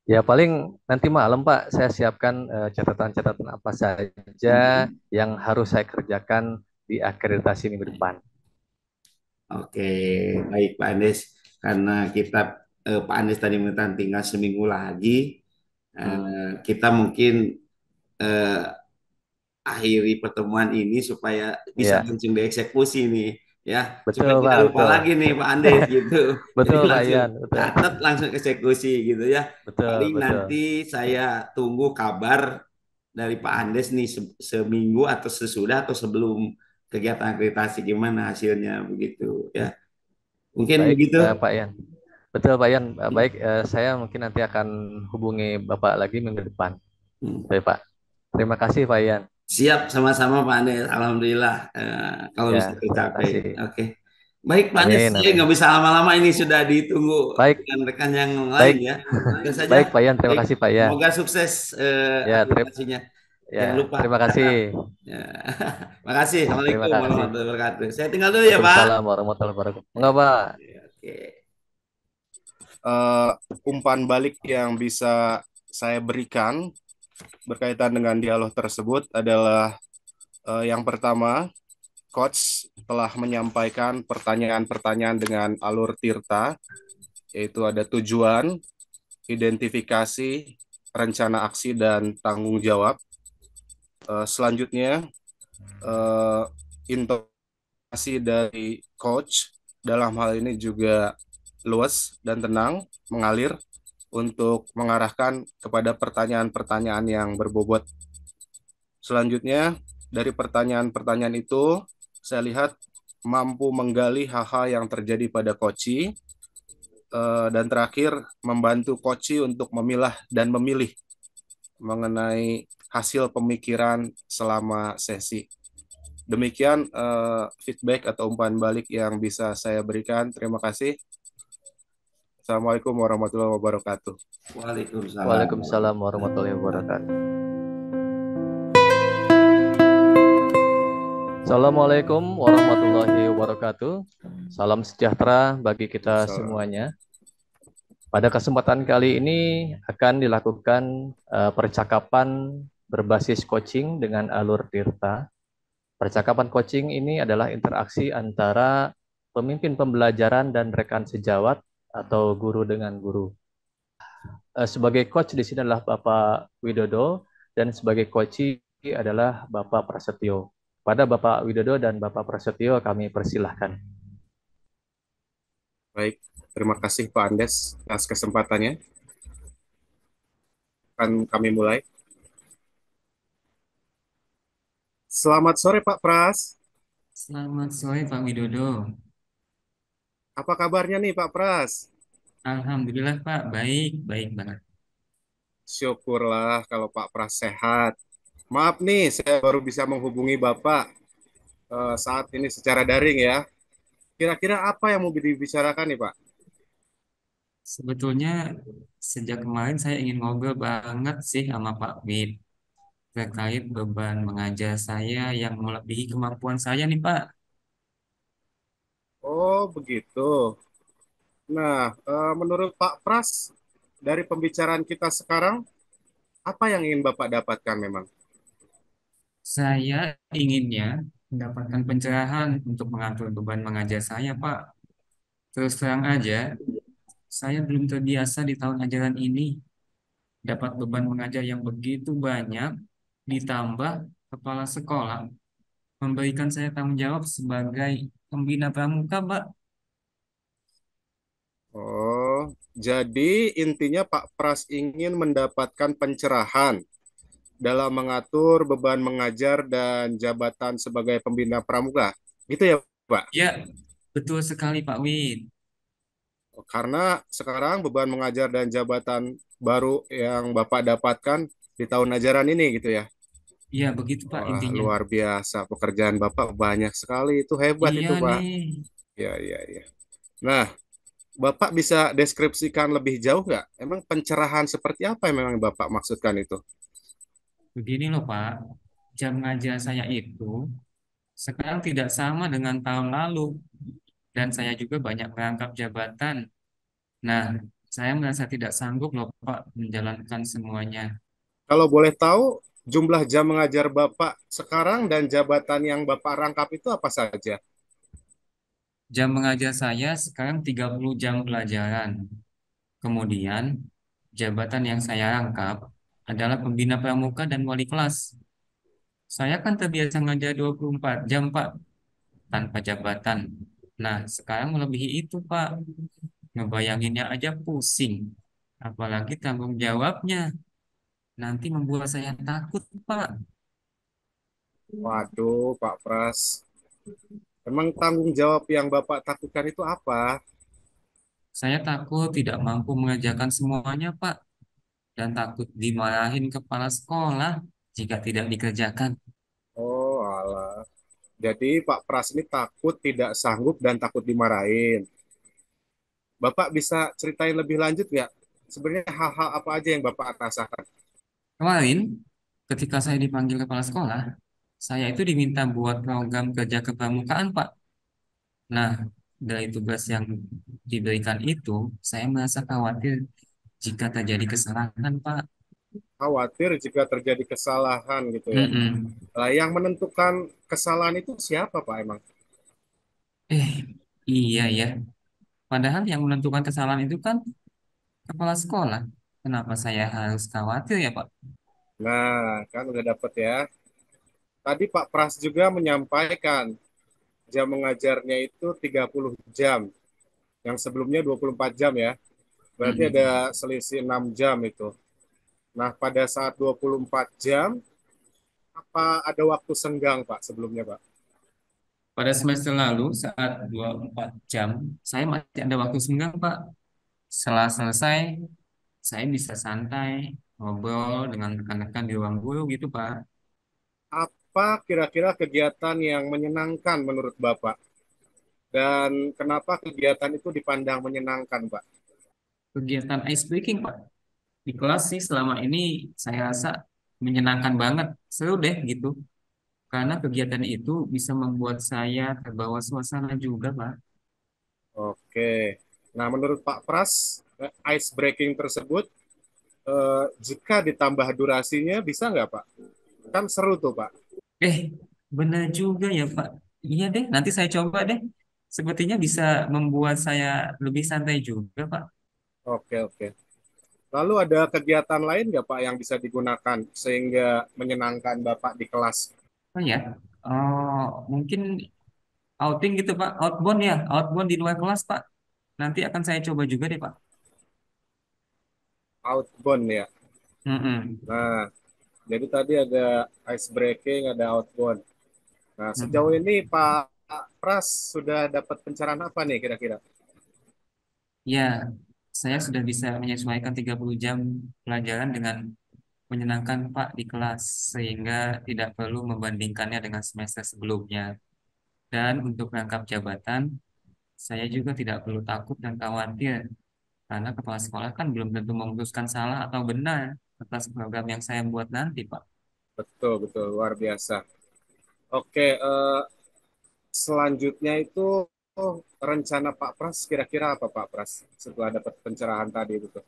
Ya paling nanti malam Pak saya siapkan catatan-catatan apa saja Hmm. yang harus saya kerjakan di akreditasi minggu depan. Oke, baik Pak Andes. Karena kita Pak Andes tadi minta tinggal seminggu lagi, Hmm. kita mungkin eh, akhiri pertemuan ini supaya bisa Ya, langsung dieksekusi nih, ya, betul supaya tidak Pak, lupa betul. lagi nih Pak Andes gitu. Jadi Betul Pak langsung Ian, betul. catat, langsung eksekusi gitu ya. Betul, Paling betul. nanti saya tunggu kabar dari Pak Andes nih seminggu atau sesudah atau sebelum kegiatan akreditasi gimana hasilnya begitu ya. Mungkin Baik begitu. Pak Ian. Betul Pak Ian. Baik, saya mungkin nanti akan hubungi Bapak lagi minggu depan. Hmm. Baik Pak. Terima kasih Pak Ian. Siap, sama-sama Pak Andes. Alhamdulillah kalau Ya, bisa terima tercapai. kasih. Oke. Baik, Pak Anies, Amin, saya amin. nggak bisa lama-lama ini sudah ditunggu Baik, rekan-rekan yang lain baik, ya. Itu saja. baik Pak Yan. Terima Baik, kasih Pak Yan. semoga sukses Ya, aplikasinya. ya, Jangan lupa terima kasih. catat. Ya. Makasih. Terima Assalamualaikum kasih. warahmatullahi wabarakatuh. Saya tinggal dulu ya, Pak. Waalaikumsalam warahmatullahi wabarakatuh. Enggak, Pak. Oke. Eh, Umpan balik yang bisa saya berikan berkaitan dengan dialog tersebut adalah yang pertama, Coach telah menyampaikan pertanyaan-pertanyaan dengan alur tirta, yaitu ada tujuan, identifikasi, rencana aksi, dan tanggung jawab. Selanjutnya, eh, intonasi dari Coach dalam hal ini juga luas dan tenang, mengalir untuk mengarahkan kepada pertanyaan-pertanyaan yang berbobot. Selanjutnya, dari pertanyaan-pertanyaan itu, saya lihat mampu menggali hal-hal yang terjadi pada Koci, dan terakhir membantu Koci untuk memilah dan memilih mengenai hasil pemikiran selama sesi. Demikian feedback atau umpan balik yang bisa saya berikan. Terima kasih. Assalamualaikum warahmatullahi wabarakatuh. Waalaikumsalam. Waalaikumsalam warahmatullahi wabarakatuh. Assalamualaikum warahmatullahi wabarakatuh. Salam sejahtera bagi kita semuanya. Pada kesempatan kali ini akan dilakukan percakapan berbasis coaching dengan alur tirta. Percakapan coaching ini adalah interaksi antara pemimpin pembelajaran dan rekan sejawat atau guru dengan guru. Sebagai coach di sini adalah Bapak Widodo dan sebagai coachee adalah Bapak Prasetyo. Pada Bapak Widodo dan Bapak Prasetyo kami persilahkan. Baik, terima kasih Pak Andes atas kesempatannya. Akan kami mulai. Selamat sore Pak Pras. Selamat sore Pak Widodo. Apa kabarnya nih Pak Pras? Alhamdulillah Pak, baik, baik banget. Syukurlah kalau Pak Pras sehat. Maaf nih, saya baru bisa menghubungi Bapak saat ini secara daring ya. Kira-kira apa yang mau dibicarakan nih Pak? Sebetulnya sejak kemarin saya ingin ngobrol banget sih sama Pak Wid terkait beban mengajar saya yang melebihi kemampuan saya nih Pak. Oh begitu. Nah, menurut Pak Pras, dari pembicaraan kita sekarang, apa yang ingin Bapak dapatkan memang? Saya inginnya mendapatkan pencerahan untuk mengatur beban mengajar saya Pak. Terus terang aja, saya belum terbiasa di tahun ajaran ini dapat beban mengajar yang begitu banyak, ditambah kepala sekolah memberikan saya tanggung jawab sebagai pembina pramuka, Pak. Oh, jadi intinya Pak Pras ingin mendapatkan pencerahan dalam mengatur beban mengajar dan jabatan sebagai pembina pramuka. Gitu ya, Pak? Ya, betul sekali, Pak Wid. Karena sekarang beban mengajar dan jabatan baru yang Bapak dapatkan di tahun ajaran ini gitu ya. Iya, begitu, Pak, Wah, intinya. luar biasa. Pekerjaan Bapak banyak sekali. Itu hebat Iya itu, Pak. nih. Ya, ya, ya. Nah, Bapak bisa deskripsikan lebih jauh nggak? Emang pencerahan seperti apa yang memang Bapak maksudkan itu? Begini loh, Pak. Jam ngajar saya itu sekarang tidak sama dengan tahun lalu. Dan saya juga banyak merangkap jabatan. Nah, saya merasa tidak sanggup loh, Pak, menjalankan semuanya. Kalau boleh tahu, jumlah jam mengajar Bapak sekarang dan jabatan yang Bapak rangkap itu apa saja? Jam mengajar saya sekarang 30 jam pelajaran. Kemudian, jabatan yang saya rangkap adalah pembina pramuka dan wali kelas. Saya kan terbiasa ngajar 24 jam, Pak, tanpa jabatan. Nah, sekarang melebihi itu, Pak. Ngebayanginnya aja pusing. Apalagi tanggung jawabnya. Nanti membuat saya takut, Pak. Waduh, Pak Pras. Emang tanggung jawab yang Bapak takutkan itu apa? Saya takut tidak mampu mengerjakan semuanya, Pak. Dan takut dimarahin kepala sekolah jika tidak dikerjakan. Oh, alah. Jadi Pak Pras ini takut tidak sanggup dan takut dimarahin. Bapak bisa ceritain lebih lanjut nggak? Sebenarnya hal-hal apa aja yang Bapak rasakan? Kemarin, ketika saya dipanggil kepala sekolah, saya itu diminta buat program kerja kepramukaan, Pak. Nah, dari tugas yang diberikan itu, saya merasa khawatir jika terjadi kesalahan, Pak. Khawatir jika terjadi kesalahan gitu ya. Mm-mm. Nah, yang menentukan kesalahan itu siapa Pak emang? Eh, iya ya. Padahal yang menentukan kesalahan itu kan kepala sekolah. Kenapa saya harus khawatir ya, Pak? Nah, kan udah dapet ya. Tadi Pak Pras juga menyampaikan jam mengajarnya itu 30 jam. Yang sebelumnya 24 jam ya. Berarti ada Mm-mm. selisih 6 jam itu. Nah, pada saat 24 jam, apa ada waktu senggang Pak sebelumnya Pak? Pada semester lalu, saat 24 jam, saya masih ada waktu senggang, Pak. Setelah selesai, saya bisa santai, ngobrol dengan rekan-rekan di ruang guru gitu, Pak. Apa kira-kira kegiatan yang menyenangkan menurut Bapak? Dan kenapa kegiatan itu dipandang menyenangkan Pak? Kegiatan ice breaking, Pak. Di kelas sih selama ini saya rasa menyenangkan banget. Seru deh gitu. Karena kegiatan itu bisa membuat saya terbawa suasana juga, Pak. Oke. Nah, menurut Pak Pras, ice breaking tersebut jika ditambah durasinya bisa nggak Pak? Kan seru tuh Pak. Eh, benar juga ya, Pak. Iya deh, nanti saya coba deh. Sepertinya bisa membuat saya lebih santai juga, Pak. Oke, oke. Lalu ada kegiatan lain nggak Pak yang bisa digunakan sehingga menyenangkan Bapak di kelas? Oh ya, oh, mungkin outing gitu, Pak. Outbound ya, outbound di luar kelas, Pak. Nanti akan saya coba juga deh, Pak. Outbound ya. Mm-mm. Nah, jadi tadi ada ice breaking, ada outbound. Nah, sejauh Mm-mm. ini Pak Pras sudah dapat pencerahan apa nih kira-kira? Ya, saya sudah bisa menyesuaikan 30 jam pelajaran dengan menyenangkan, Pak, di kelas, sehingga tidak perlu membandingkannya dengan semester sebelumnya. Dan untuk rangkap jabatan, saya juga tidak perlu takut dan khawatir, karena kepala sekolah kan belum tentu memutuskan salah atau benar atas program yang saya buat nanti, Pak. Betul, betul, luar biasa. Oke, selanjutnya itu rencana Pak Pras kira-kira apa Pak Pras setelah dapat pencerahan tadi itu?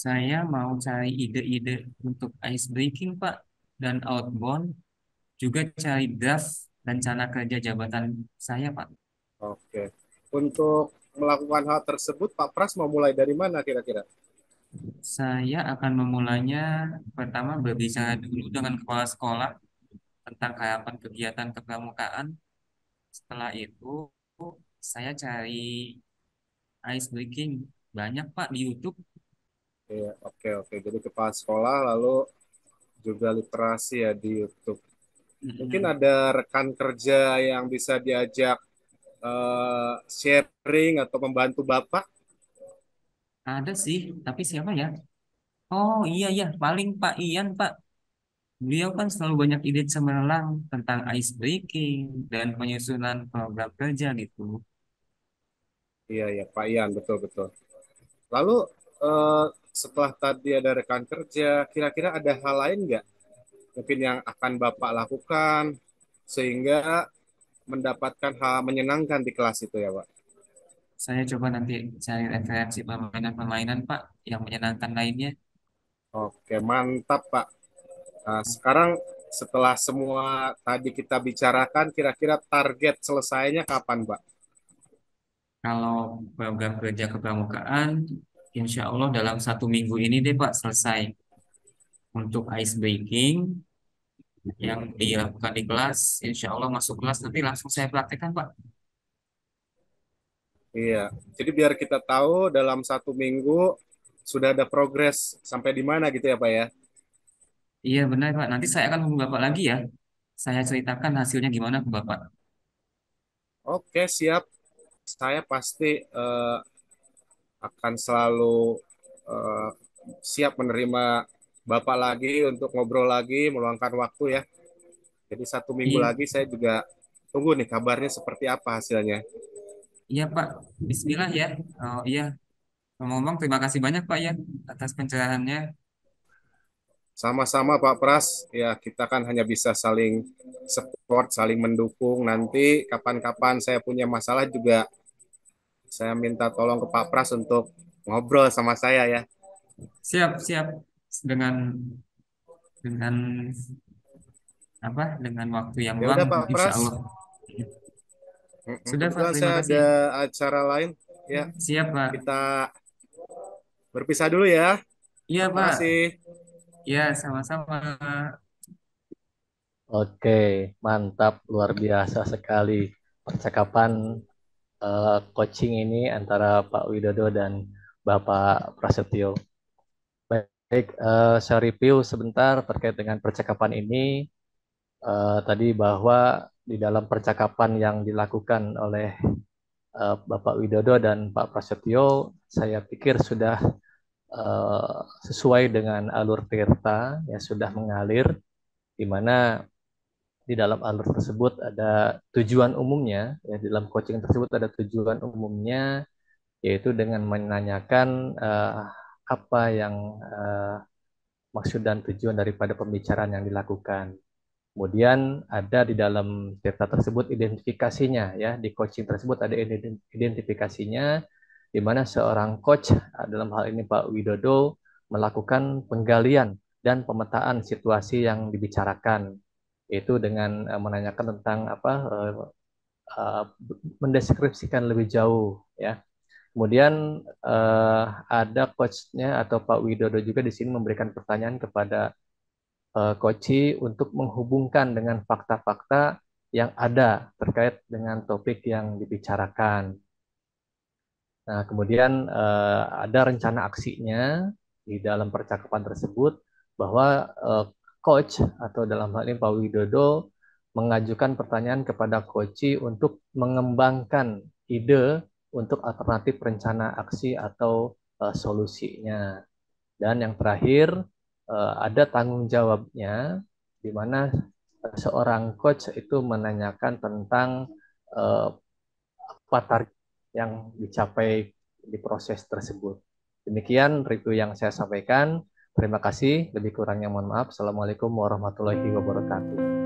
Saya mau cari ide-ide untuk ice breaking, Pak, dan outbound, juga cari draft rencana kerja jabatan saya, Pak. Oke. Untuk melakukan hal tersebut, Pak Pras mau mulai dari mana kira-kira? Saya akan memulainya pertama berbicara dulu dengan kepala sekolah tentang harapan kegiatan kepramukaan. Setelah itu, saya cari ice breaking. Banyak, Pak, di YouTube. Ya, oke, oke. Jadi kepala sekolah, lalu juga literasi ya di YouTube. Mungkin Mm-mm. ada rekan kerja yang bisa diajak sharing atau membantu Bapak. Ada sih, tapi siapa ya? Oh iya ya, paling Pak Ian, Pak. Beliau kan selalu banyak ide cemerlang tentang ice breaking dan penyusunan program kerja gitu. Iya, ya, Pak Ian, betul-betul. Lalu eh, setelah tadi ada rekan kerja, kira-kira ada hal lain nggak mungkin yang akan Bapak lakukan sehingga mendapatkan hal menyenangkan di kelas itu ya, Pak? Saya coba nanti cari referensi permainan-permainan, Pak, yang menyenangkan lainnya. Oke, mantap, Pak. Nah, sekarang setelah semua tadi kita bicarakan, kira-kira target selesainya kapan, Pak? Kalau program kerja kepramukaan, insya Allah dalam 1 minggu ini deh, Pak, selesai. Untuk ice breaking yang dilakukan di kelas, insya Allah masuk kelas nanti langsung saya praktekkan, Pak. Iya, jadi biar kita tahu dalam 1 minggu sudah ada progres sampai di mana gitu ya, Pak ya? Iya benar, Pak. Nanti saya akan hubungi Bapak lagi ya. Saya ceritakan hasilnya gimana ke Bapak. Oke, siap. Saya pasti akan selalu eh, siap menerima Bapak lagi untuk ngobrol lagi, meluangkan waktu ya. Jadi 1 minggu Iya, lagi saya juga tunggu nih kabarnya seperti apa hasilnya. iya Pak. Bismillah ya. Oh iya. Ngomong-ngomong, terima kasih banyak Pak ya atas pencerahannya. Sama-sama Pak Pras, ya kita kan hanya bisa saling support, saling mendukung. Nanti kapan-kapan saya punya masalah juga saya minta tolong ke Pak Pras untuk ngobrol sama saya ya. Siap, siap. Dengan dengan apa? Dengan waktu yang Ya luang, udah Pak insya Pras. Allah. Sudah Pak, Kebetulan terima saya kasih. ada acara lain. Ya, Siap Pak. kita berpisah dulu ya. Iya Pak. Makasih. Iya, sama-sama. Oke, mantap, luar biasa sekali percakapan coaching ini antara Pak Widodo dan Bapak Prasetyo. Baik, saya review sebentar terkait dengan percakapan ini. Tadi bahwa di dalam percakapan yang dilakukan oleh Bapak Widodo dan Pak Prasetyo, saya pikir sudah sesuai dengan alur Tirta, ya sudah mengalir, di mana di dalam alur tersebut ada tujuan umumnya, ya di dalam coaching tersebut ada tujuan umumnya, yaitu dengan menanyakan apa yang maksud dan tujuan daripada pembicaraan yang dilakukan. Kemudian ada di dalam data tersebut identifikasinya, ya di coaching tersebut ada identifikasinya, di mana seorang coach dalam hal ini Pak Widodo melakukan penggalian dan pemetaan situasi yang dibicarakan, yaitu dengan menanyakan tentang uh, mendeskripsikan lebih jauh, ya. Kemudian ada coachnya atau Pak Widodo juga di sini memberikan pertanyaan kepada Koci untuk menghubungkan dengan fakta-fakta yang ada terkait dengan topik yang dibicarakan. Nah, kemudian ada rencana aksinya di dalam percakapan tersebut bahwa coach atau dalam hal ini Pak Widodo mengajukan pertanyaan kepada Koci untuk mengembangkan ide untuk alternatif rencana aksi atau solusinya. Dan yang terakhir, ada tanggung jawabnya, di mana seorang coach itu menanyakan tentang eh, apa target yang dicapai di proses tersebut. Demikian review yang saya sampaikan. Terima kasih, lebih kurangnya mohon maaf. Assalamualaikum warahmatullahi wabarakatuh.